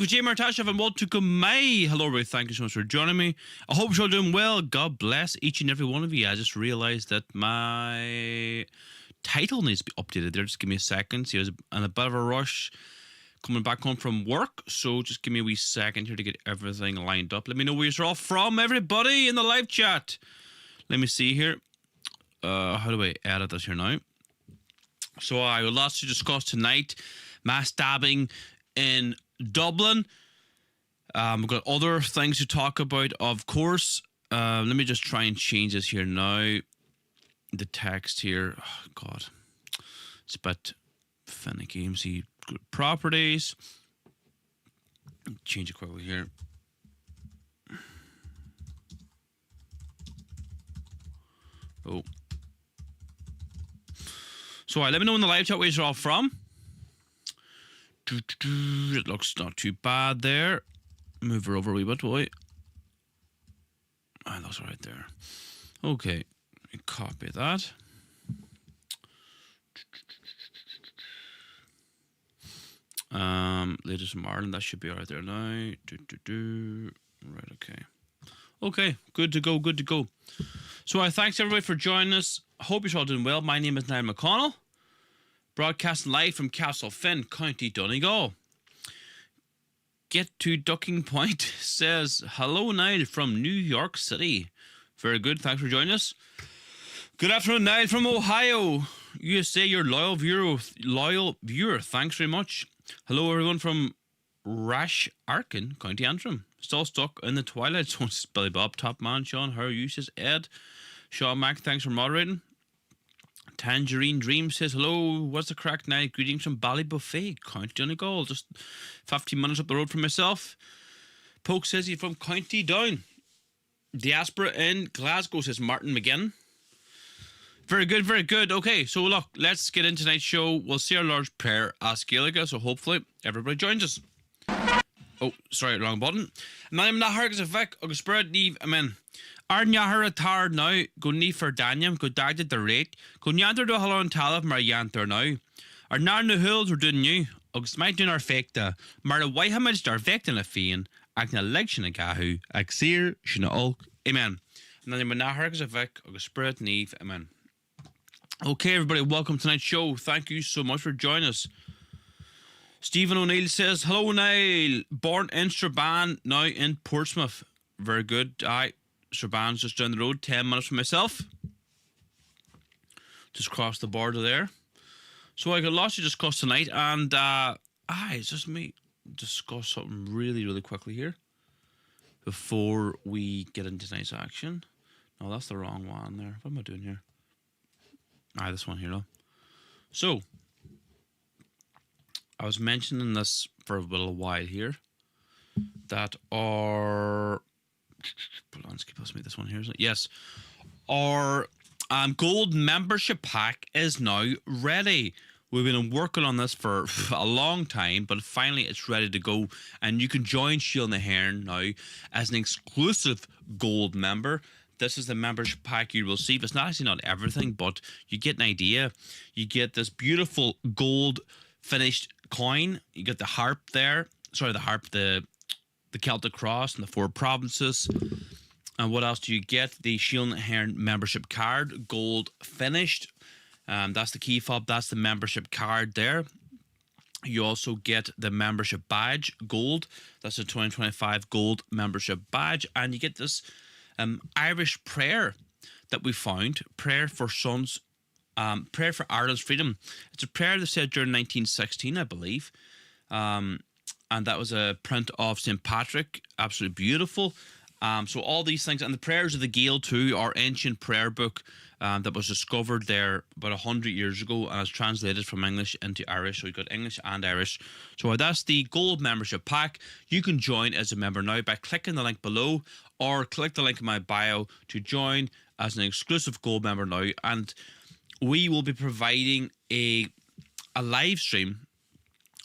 with Jay Martashev and welcome my hello everybody. Thank you so much for joining me. I hope you're all doing well. God bless each and every one of you. I just realized that my title needs to be updated there. Just give me a second. See, I was in a bit of a rush coming back home from work, so just give me a wee second here to get everything lined up. Let me know where you're all from, everybody in the live chat. Let me see here. How do I edit this here now? So I will lots to discuss tonight. Mass stabbing in Dublin. We've got other things to talk about, of course. Let me just try and change this here now. The text here. Oh, God. It's a bit finicky. Let me see. Properties. Change it quickly here. Oh. So let me know in the live chat where you're all from. It looks not too bad there. Move her over a wee bit, boy. Ah, that's right there. Okay, copy that. Latest from Ireland, that should be right there now. Right, okay. Okay, good to go, good to go. So thanks everybody for joining us. I hope you're all doing well. My name is Niall McConnell. Broadcasting live from Castlefin, County Donegal. Get to Ducking Point says, hello Niall from New York City. Very good, thanks for joining us. Good afternoon, Niall from Ohio, USA, your loyal viewer. Thanks very much. Hello everyone from Rash Arkin, County Antrim. Still stuck in the twilight zone. Billy Bob, top man. Sean, how are you? Says Ed. Sean Mac, thanks for moderating. Tangerine Dream says, hello, what's the crack now? Greetings from Ballybuffet, County Donegal. Just 15 minutes up the road from myself. Poke says he's from County Down. Diaspora in Glasgow, says Martin McGinn. Very good, very good. Okay, so look, let's get into tonight's show. We'll see our Lord's Prayer as Gaelic, so hopefully everybody joins us. Oh, sorry, wrong button. Naim na hargus a vec, agus spread neve, amen. Arnyahar a tar now, go ni for Daniel, go died at the rate, go nyanter do halon talab mar yanter now. Our nar no hills are doing you, agus might do our fekta, mar a waihamage dar vectin a fian, ag na lection a gahu, ag seer, shina ulk, amen. Naim na hargus a vec, agus spread neve, amen. Okay, everybody, welcome to tonight's show. Thank you so much for joining us. Stephen O'Neill says, hello, Niall. Born in Strabane, now in Portsmouth. Very good. Strabane's just down the road, 10 minutes from myself. Just crossed the border there. So I got lots to discuss tonight, and it's just me discuss something really, really quickly here before we get into tonight's action. No, that's the wrong one there. What am I doing here? This one here, though. So, I was mentioning this for a little while here, that our let's make this one here. Yes, our gold membership pack is now ready. We've been working on this for a long time, but finally it's ready to go, and you can join Shield and the Hearn now as an exclusive gold member. This is the membership pack you will receive. It's not everything, but you get an idea. You get this beautiful gold finished coin. You get the harp there. Sorry, the harp, the Celtic cross and the 4 provinces. And what else do you get? The Shield and Hearn membership card, gold finished. That's the key fob. That's the membership card there. You also get the membership badge, gold. That's a 2025 gold membership badge. And you get this Irish prayer that we found, prayer for Ireland's freedom. It's a prayer that said during 1916, I believe, and that was a print of St. Patrick, absolutely beautiful. So all these things, and the prayers of the Gael too, our ancient prayer book that was discovered there about 100 years ago and is translated from English into Irish. So we've got English and Irish. So that's the gold membership pack. You can join as a member now by clicking the link below, or click the link in my bio to join as an exclusive gold member now. And we will be providing a live stream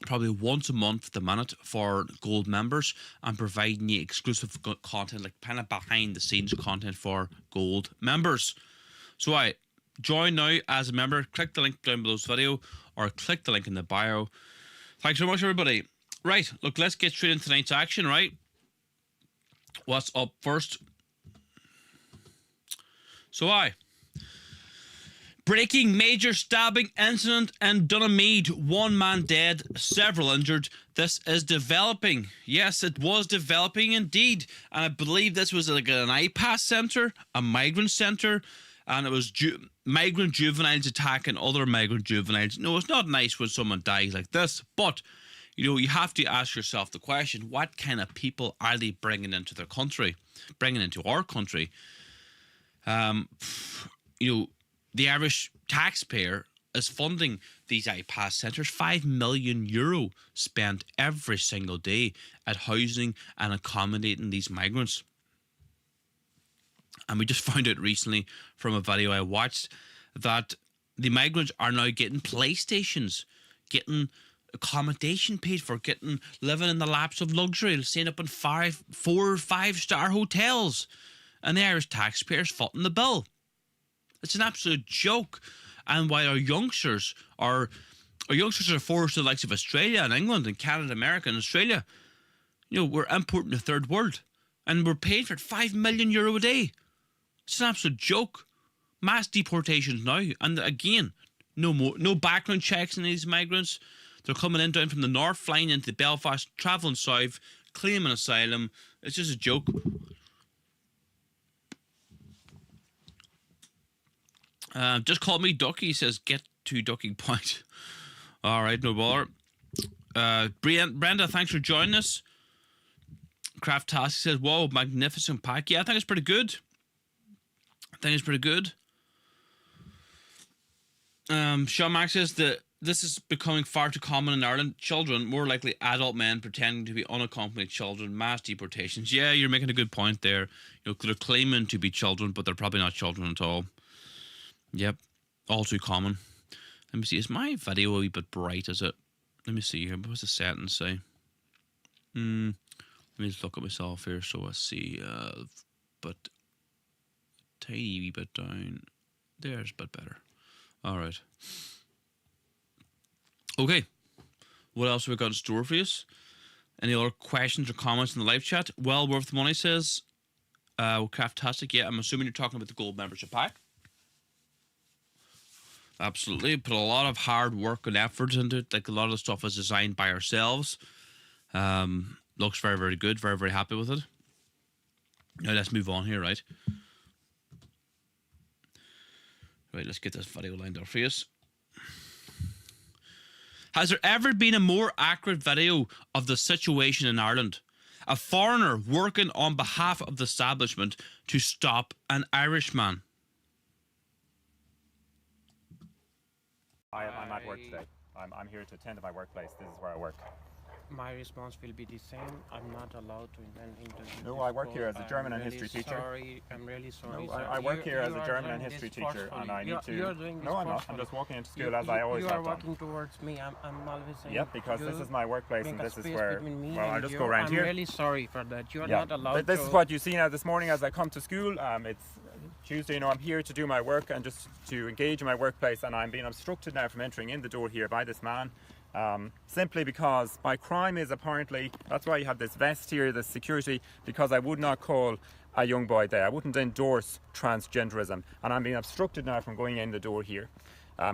probably once a month at the minute for gold members, and providing you exclusive content, like kind of behind the scenes content for gold members. So join now as a member. Click the link down below this video, or click the link in the bio. Thanks so much, everybody. Right, look, let's get straight into tonight's action, right? What's up first? So breaking major stabbing incident in Donamead. 1 man dead, several injured. This is developing. Yes, it was developing indeed. And I believe this was like an IPAS centre, a migrant centre. And it was migrant juveniles attacking other migrant juveniles. No, it's not nice when someone dies like this. But, you know, you have to ask yourself the question, what kind of people are they bringing into their country? Bringing into our country? You know, the Irish taxpayer is funding these IPAS centres. €5 million spent every single day at housing and accommodating these migrants. And we just found out recently from a video I watched that the migrants are now getting PlayStations, getting accommodation paid for, living in the laps of luxury, staying up in 4 or 5-star hotels. And the Irish taxpayers footing the bill. It's an absolute joke. And while our youngsters are forced to the likes of Australia and England and Canada, America and Australia, you know, we're importing the third world. And we're paying for it, €5 million a day. It's an absolute joke. Mass deportations now. And again, no background checks on these migrants. They're coming in down from the north, flying into Belfast, travelling south, claiming asylum. It's just a joke. Just call me Ducky, says get to Ducking Point. All right, no bother. Brenda, thanks for joining us. Craft Task says, whoa, magnificent pack. Yeah, I think it's pretty good. Sean Max says that this is becoming far too common in Ireland. Children, more likely adult men pretending to be unaccompanied children, mass deportations. Yeah, you're making a good point there. You know, they're claiming to be children, but they're probably not children at all. Yep, all too common. Let me see, is my video a wee bit bright, is it? Let me see here, what does the settings say? Let me just look at myself here so I see, but tiny wee bit down. There's a bit better. Alright. Okay, what else have we got in store for you? Any other questions or comments in the live chat? Well worth the money, says Craftastic. Yeah, I'm assuming you're talking about the gold membership pack. Absolutely. Put a lot of hard work and effort into it. Like, a lot of the stuff is designed by ourselves. Looks very, very good. Very, very happy with it. Now let's move on here, right? Right, let's get this video lined up for you. Has there ever been a more accurate video of the situation in Ireland? A foreigner working on behalf of the establishment to stop an Irishman. I'm at work today. I'm here to attend to my workplace. This is where I work. My response will be the same. I'm not allowed to interview. No, I work here as a German and history teacher. I'm really sorry. No, I work here as a German and history teacher, and I need to. You're doing this. No, I'm not. I'm just walking into school as I always have done. You are walking towards me. I'm always saying. Yep, because this is my workplace and this is where. Well, I'll just go around here. I'm really sorry for that. You're not allowed. This is what you see now this morning as I come to school. It's Tuesday. You know, I'm here to do my work and just to engage in my workplace, and I'm being obstructed now from entering in the door here by this man. Simply because my crime is apparently, that's why you have this vest here, this security, because I would not call a young boy there. I wouldn't endorse transgenderism, and I'm being obstructed now from going in the door here.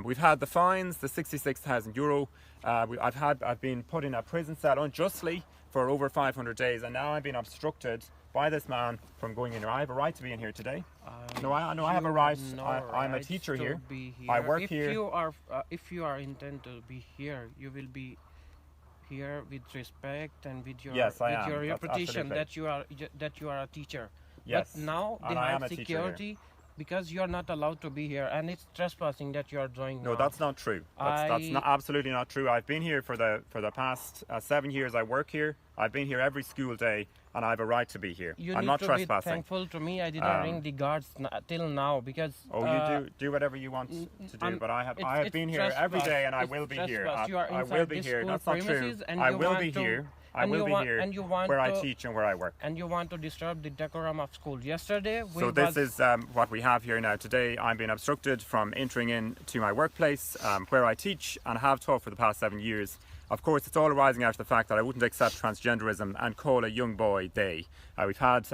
We've had the fines, the €66,000. I've been put in a prison cell unjustly for over 500 days, and now I'm being obstructed by this man from going in here. I have a right to be in here today. I have a right. I'm a teacher here. I work here. If you are intended to be here, you will be here with respect and with your your reputation that you are a teacher. Yes. But now they have security because you are not allowed to be here, and it's trespassing that you are doing. No, that's not true. That's not, absolutely not true. I've been here for the past 7 years. I work here. I've been here every school day, and I have a right to be here. I'm not trespassing. You need to be thankful to me. I didn't ring the guards till now because. Oh, you do whatever you want to do, but I have been here every day, and I will be here. I will be here. That's not true. I will be here. I will be here where I teach and where I work. And you want to disturb the decorum of school. Yesterday, this is what we have here now. Today, I'm being obstructed from entering into my workplace where I teach and have taught for the past 7 years. of course, it's all arising out of the fact that I wouldn't accept transgenderism and call a young boy they. We've had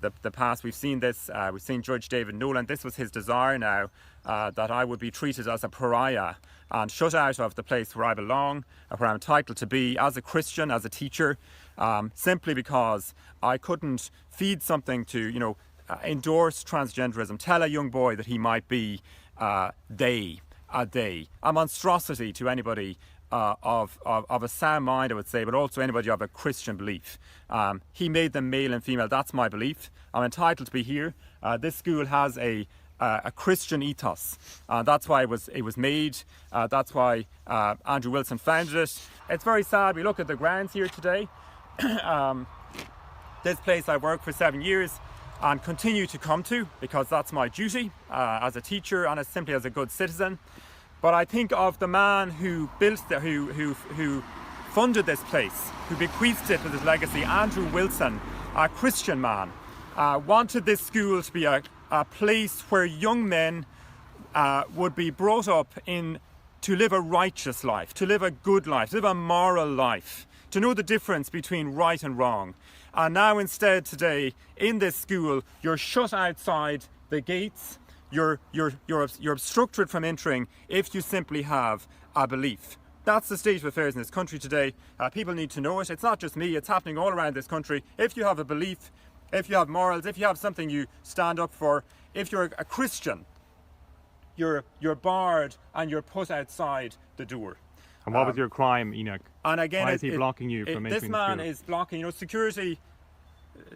the past, we've seen this, we've seen Judge David Nolan. This was his desire now, that I would be treated as a pariah and shut out of the place where I belong, where I'm entitled to be as a Christian, as a teacher, simply because I couldn't feed something to, endorse transgenderism, tell a young boy that he might be a monstrosity to anybody of a sound mind, I would say, but also anybody of a Christian belief. He made them male and female. That's my belief. I'm entitled to be here. This school has a Christian ethos. That's why it was made. That's why Andrew Wilson founded it. It's very sad. We look at the grounds here today. This place I worked for 7 years and continue to come to, because that's my duty as a teacher and simply as a good citizen. But I think of the man who built who funded this place, who bequeathed it with his legacy, Andrew Wilson, a Christian man, wanted this school to be a place where young men would be brought up to live a righteous life, to live a good life, to live a moral life, to know the difference between right and wrong. And now instead today, in this school, you're shut outside the gates. You're obstructed from entering if you simply have a belief. That's the state of affairs in this country today. People need to know it. It's not just me, it's happening all around this country. If you have a belief, if you have morals, if you have something you stand up for, if you're a Christian, you're barred and you're put outside the door. And what was your crime, Enoch? And again, why is he blocking you from entering the school? This man is blocking, security.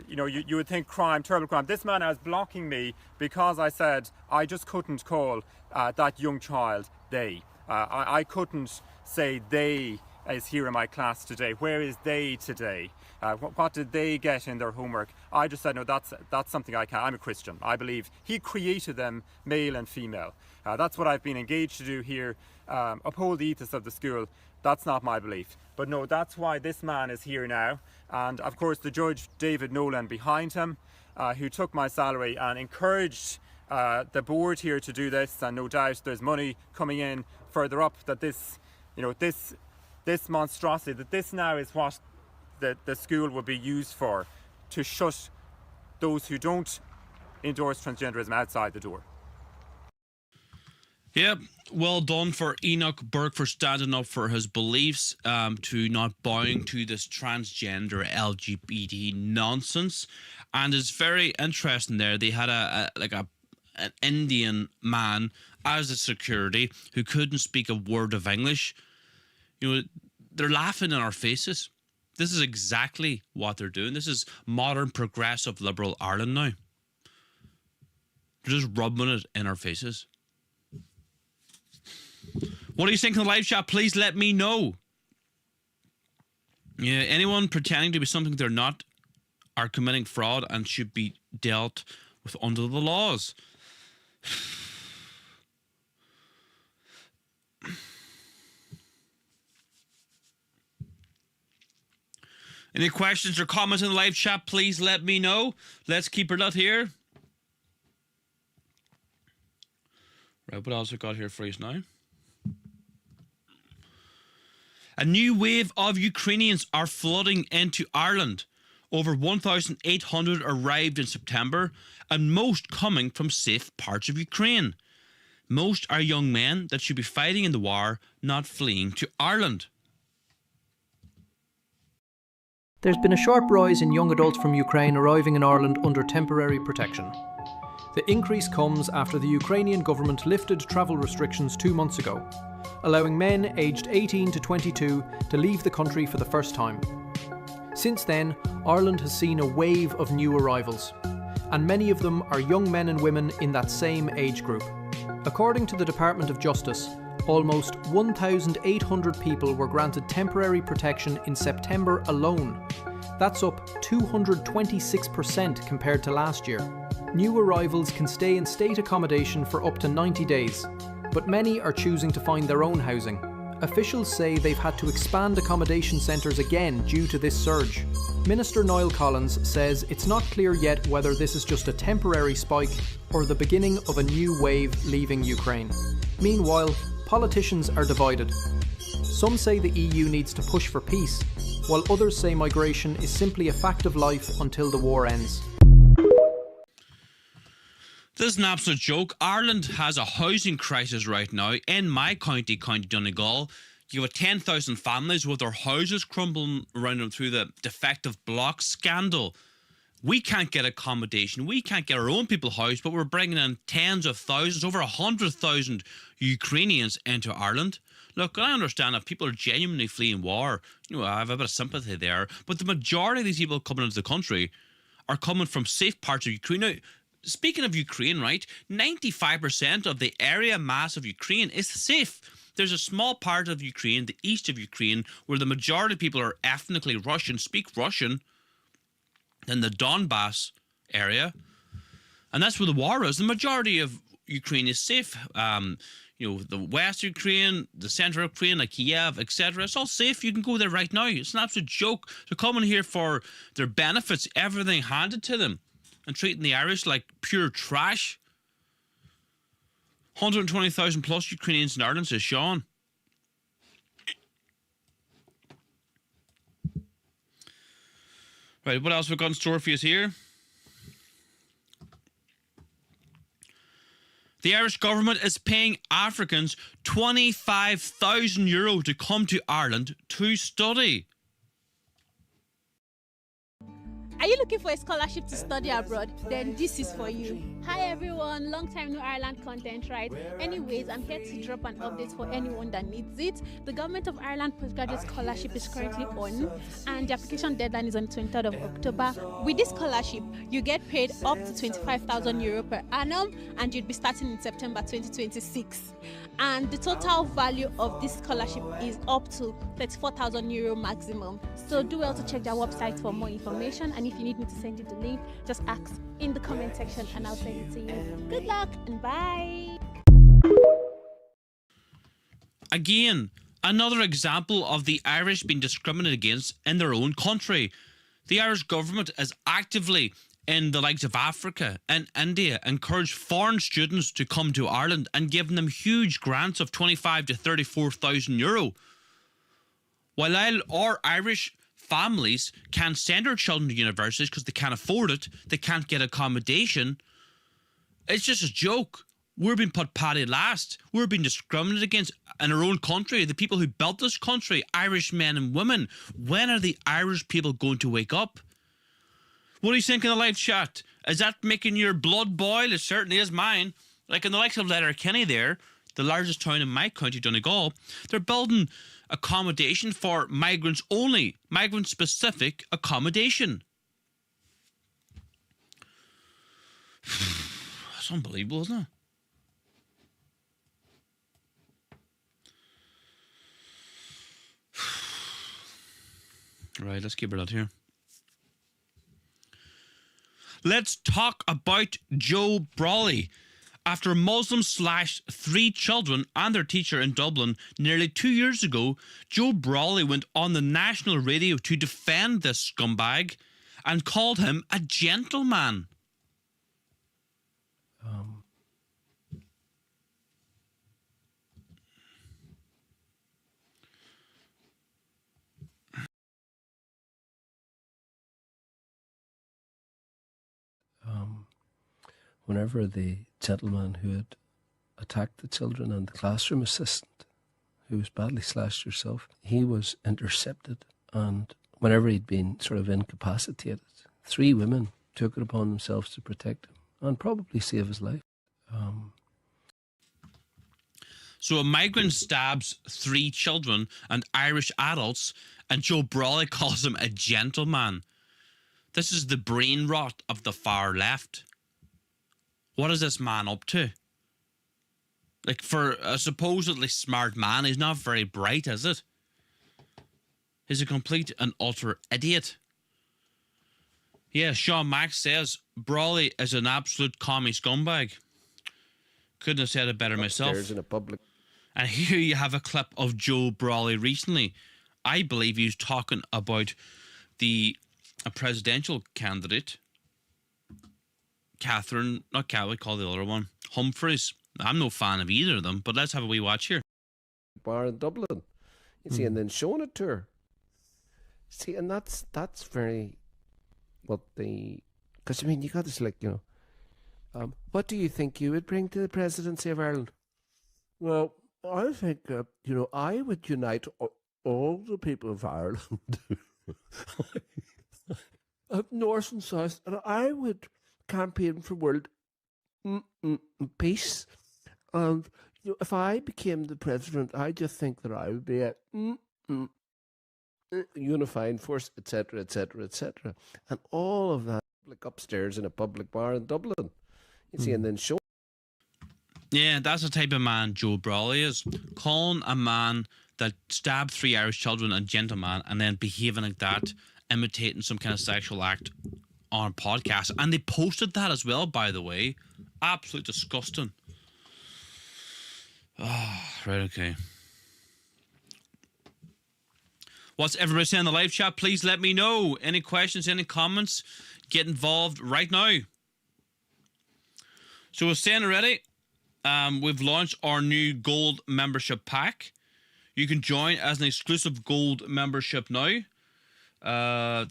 You would think crime, terrible crime. This man is blocking me because I said I just couldn't call that young child they. I couldn't say they is here in my class today. Where is they today? What did they get in their homework? I just said, no, that's something I can't. I'm a Christian. I believe he created them male and female. That's what I've been engaged to do here, uphold the ethos of the school. That's not my belief. But no, that's why this man is here now. And of course the Judge David Nolan behind him, who took my salary and encouraged the board here to do this. And no doubt there's money coming in further up that this monstrosity, that this now is what the school will be used for, to shut those who don't endorse transgenderism outside the door. Yep, well done for Enoch Burke for standing up for his beliefs, to not bowing to this transgender LGBT nonsense. And it's very interesting there. They had an Indian man as a security who couldn't speak a word of English. They're laughing in our faces. This is exactly what they're doing. This is modern, progressive, liberal Ireland now. They're just rubbing it in our faces. What do you think in the live chat? Please let me know. Yeah, anyone pretending to be something they're not are committing fraud and should be dealt with under the laws. Any questions or comments in the live chat, please let me know. Let's keep it out here. Right, what else we got here for you now? A new wave of Ukrainians are flooding into Ireland. Over 1,800 arrived in September, and most coming from safe parts of Ukraine. Most are young men that should be fighting in the war, not fleeing to Ireland. There's been a sharp rise in young adults from Ukraine arriving in Ireland under temporary protection. The increase comes after the Ukrainian government lifted travel restrictions 2 months ago, allowing men aged 18 to 22 to leave the country for the first time. Since then, Ireland has seen a wave of new arrivals, and many of them are young men and women in that same age group. According to the Department of Justice, almost 1,800 people were granted temporary protection in September alone. That's up 226% compared to last year. New arrivals can stay in state accommodation for up to 90 days, but many are choosing to find their own housing. Officials say they've had to expand accommodation centres again due to this surge. Minister Niall Collins says it's not clear yet whether this is just a temporary spike or the beginning of a new wave leaving Ukraine. Meanwhile, politicians are divided. Some say the EU needs to push for peace, while others say migration is simply a fact of life until the war ends. This is an absolute joke. Ireland has a housing crisis right now. In my county, County Donegal, you have 10,000 families with their houses crumbling around them through the defective block scandal. We can't get accommodation. We can't get our own people housed, but we're bringing in tens of thousands, over 100,000 Ukrainians into Ireland. Look, I understand that people are genuinely fleeing war. You know, I have a bit of sympathy there. But the majority of these people coming into the country are coming from safe parts of Ukraine. Now, speaking of Ukraine, right, 95% of the area mass of Ukraine is safe. There's a small part of Ukraine, the east of Ukraine, where the majority of people are ethnically Russian, speak Russian, in the Donbass area. And that's where the war is. The majority of Ukraine is safe. You know, the west of Ukraine, the center of Ukraine, like Kiev, etc. It's all safe. You can go there right now. It's an absolute joke. They're coming here for their benefits, everything handed to them, and treating the Irish like pure trash. 120,000 plus Ukrainians in Ireland, says Sean. Right, what else we've got in store for you here? The Irish government is paying Africans €25,000 to come to Ireland to study. Are you looking for a scholarship to study abroad? Then this is for you. Hi everyone, long time no Ireland content, right? Anyways, I'm here to drop an update for anyone that needs it. The Government of Ireland Postgraduate Scholarship is currently on, and the application deadline is on 23rd of October. With this scholarship, you get paid up to €25,000 per annum, and you'd be starting in September 2026. And the total value of this scholarship is up to €34,000 maximum. So do well to check their website for more information, and if you need me to send you the link, just ask in the comment section and I'll send it to you. Good luck and bye. Again, another example of the Irish being discriminated against in their own country. The Irish government is actively, in the likes of Africa and India, encourage foreign students to come to Ireland and giving them huge grants of €25,000 to €34,000. While our Irish families can't send their children to universities because they can't afford it, they can't get accommodation, it's just a joke. We're being put paddy last. We're being discriminated against in our own country. The people who built this country, Irish men and women. When are the Irish people going to wake up? What do you think in the live chat? Is that making your blood boil? It certainly is mine. Like in the likes of Letterkenny there, the largest town in my county, Donegal, they're building accommodation for migrants only, migrant-specific accommodation. That's unbelievable, isn't it? Right, let's keep it out here. Let's talk about Joe Brolly. After Muslims slashed 3 children and their teacher in Dublin nearly 2 years ago, Joe Brolly went on the national radio to defend this scumbag and called him a gentleman. Whenever the gentleman who had attacked the children and the classroom assistant, who was badly slashed herself, he was intercepted, and whenever he'd been sort of incapacitated, 3 women took it upon themselves to protect him and probably save his life. So a migrant stabs 3 children and Irish adults, and Joe Brolly calls him a gentleman. This is the brain rot of the far left. What is this man up to? Like, for a supposedly smart man, he's not very bright, is it? He's a complete and utter idiot. Yeah, Sean Max says Brolly is an absolute commie scumbag. Couldn't have said it better myself. In a public. And here you have a clip of Joe Brolly recently. I believe he was talking about a presidential candidate, Catherine, not Catherine, call the other one, Humphreys. I'm no fan of either of them, but let's have a wee watch here. Bar in Dublin. You see, and then showing it to her. See, and that's very, because I mean, you got this, like, you know, what do you think you would bring to the presidency of Ireland? Well, I think, you know, I would unite all the people of Ireland, north and south, and I would campaign for world peace. And you know, if I became the president, I just think that I would be a unifying force, etc., etc., etc., and all of that, like upstairs in a public bar in Dublin. You see, and then show. Yeah, that's the type of man Joe Brolly is. Calling a man that stabbed 3 Irish children a gentleman and then behaving like that, imitating some kind of sexual act on a podcast. And they posted that as well, by the way. Absolutely disgusting. Oh, right, okay. What's everybody saying in the live chat? Please let me know. Any questions, any comments? Get involved right now. So we're saying already, we've launched our new gold membership pack. You can join as an exclusive gold membership now.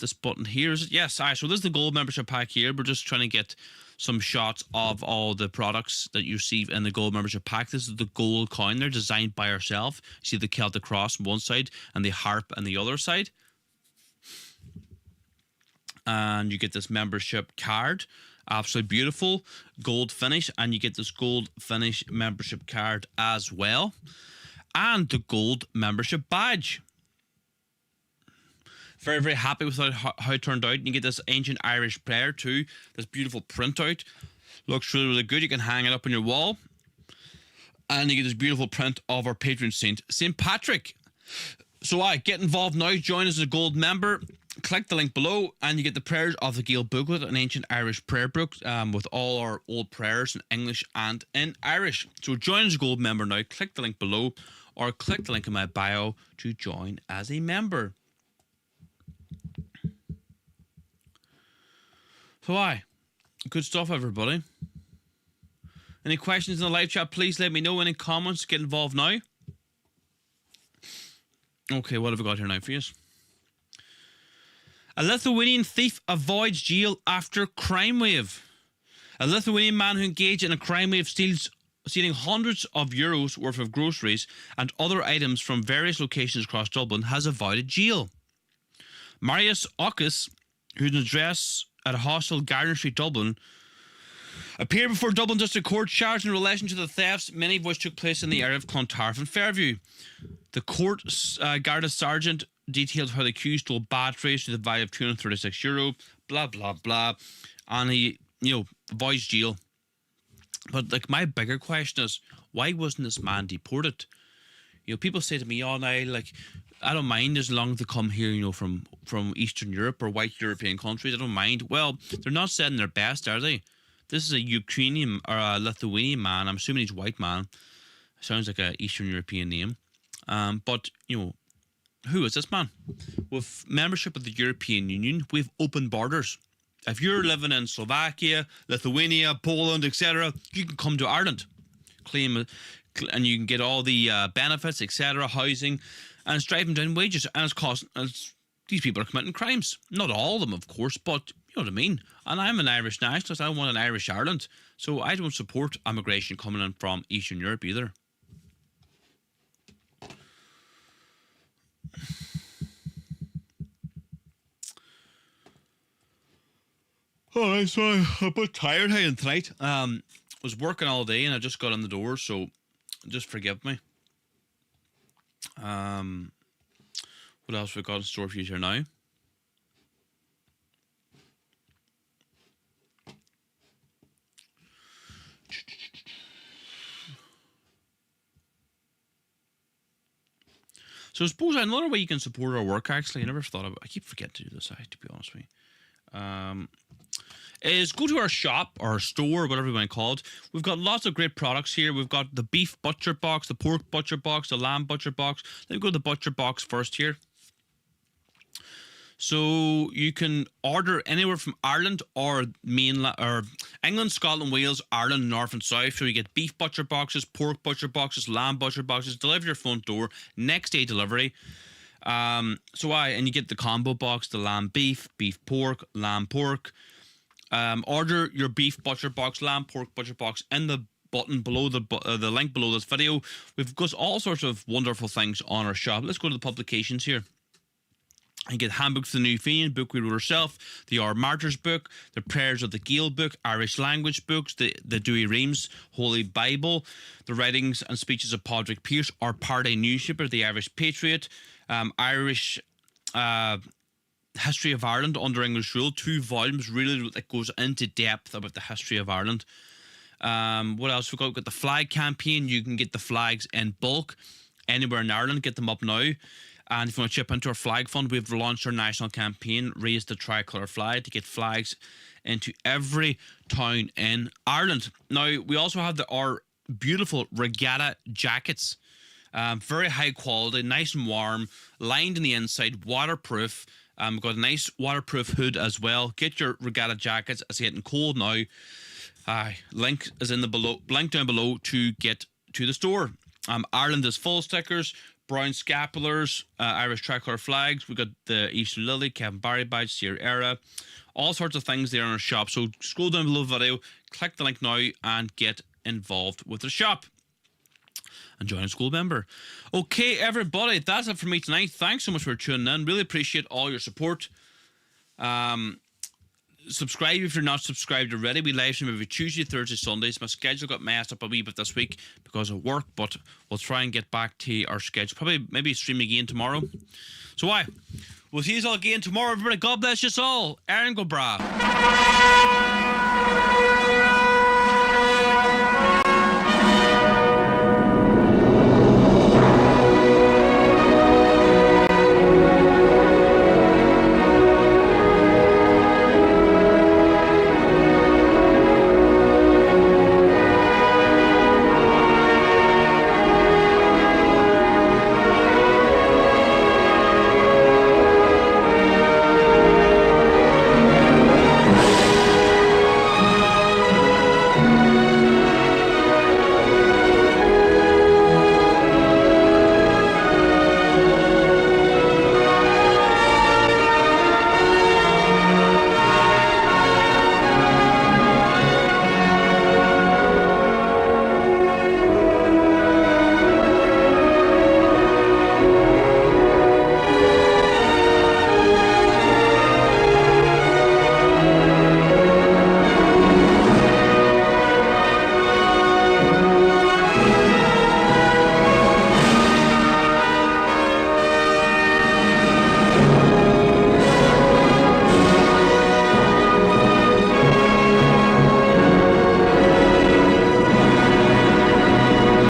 This button here is it? Yes, so this is the gold membership pack here. We're just trying to get some shots of all the products that you receive in the gold membership pack. This is the gold coin. They're designed by ourselves. You see the Celtic cross on one side and the harp on the other side. And you get this membership card. Absolutely beautiful gold finish, and you get this gold finish membership card as well, and the gold membership badge. Very, very happy with how it turned out. And you get this ancient Irish prayer too, this beautiful printout. Looks really, really good. You can hang it up on your wall, and you get this beautiful print of our patron saint, St. Patrick. So get involved now. Join as a gold member. Click the link below and you get the prayers of the Gael booklet, an ancient Irish prayer book with all our old prayers in English and in Irish. So join as a gold member now. Click the link below or click the link in my bio to join as a member. So good stuff, everybody. Any questions in the live chat, please let me know. Any comments, get involved now. Okay, what have we got here now for you? A Lithuanian thief avoids jail after crime wave. A Lithuanian man who engaged in a crime wave stealing hundreds of euros worth of groceries and other items from various locations across Dublin has avoided jail. Marius Ockes, whose address at a hostel Garden Street, Dublin, appeared before Dublin District Court charged in relation to the thefts, many of which took place in the area of Clontarf and Fairview. The court Garda sergeant detailed how the accused stole batteries to the value of €236, blah, blah, blah. And he, avoids jail. But, my bigger question is, why wasn't this man deported? People say to me, I don't mind as long as they come here, from Eastern Europe or white European countries. I don't mind. Well, they're not setting their best, are they? This is a Ukrainian or a Lithuanian man. I'm assuming he's a white man. Sounds like an Eastern European name. But, who is this man? With membership of the European Union, we have open borders. If you're living in Slovakia, Lithuania, Poland, etc., you can come to Ireland, claim, and you can get all the benefits, etc., housing, and it's driving down wages, and these people are committing crimes. Not all of them, of course, but you know what I mean. And I'm an Irish nationalist. I want an Irish Ireland, so I don't support immigration coming in from Eastern Europe either. Alright, so I'm a bit tired here tonight. Was working all day and I just got in the door, so just forgive me. What else we got in store for you here now? So I suppose another way you can support our work, actually, I never thought of it. I keep forgetting to do this, to be honest with you. Is go to our shop, or our store, whatever you want to call it. We've got lots of great products here. We've got the beef butcher box, the pork butcher box, the lamb butcher box. Let me go to the butcher box first here. So you can order anywhere from Ireland or mainland or England, Scotland, Wales, Ireland, North and South. So you get beef butcher boxes, pork butcher boxes, lamb butcher boxes, deliver your front door, next day delivery. And you get the combo box, the lamb beef, beef pork, lamb pork. Order your beef butcher box, lamb pork butcher box in the button below the link below this video. We've got all sorts of wonderful things on our shop. Let's go to the publications here. You get handbooks, the New Fenian book we wrote ourselves, the Our Martyrs book, the Prayers of the Gael book, Irish language books, the Dewey Reams Holy Bible, the writings and speeches of Padraig Pearse, our party newspaper, the Irish Patriot, Irish History of Ireland under English rule, 2 volumes really that goes into depth about the history of Ireland. What else we got? We've got the flag campaign. You can get the flags in bulk anywhere in Ireland. Get them up now. And if you want to chip into our flag fund, we've launched our national campaign, Raise the Tricolour Flag, to get flags into every town in Ireland. Now, we also have our beautiful regatta jackets. Very high quality, nice and warm, lined in the inside, waterproof. We've got a nice waterproof hood as well. Get your regatta jackets. It's getting cold now. Link is in the link down below to get to the store. Ireland is full stickers, brown scapulars, Irish tricolour flags. We've got the Easter Lily, Kevin Barry badge, Sierra Era, all sorts of things there in our shop. So scroll down below the video, click the link now, and get involved with the shop and join a school member. Okay, everybody, that's it for me tonight. Thanks so much for tuning in. Really appreciate all your support. Subscribe if you're not subscribed already. We live stream every Tuesday, Thursday, Sundays. My schedule got messed up a wee bit this week because of work, but we'll try and get back to our schedule. Probably maybe stream again tomorrow. So we'll see you all again tomorrow, everybody. God bless you all. Aaron go bra.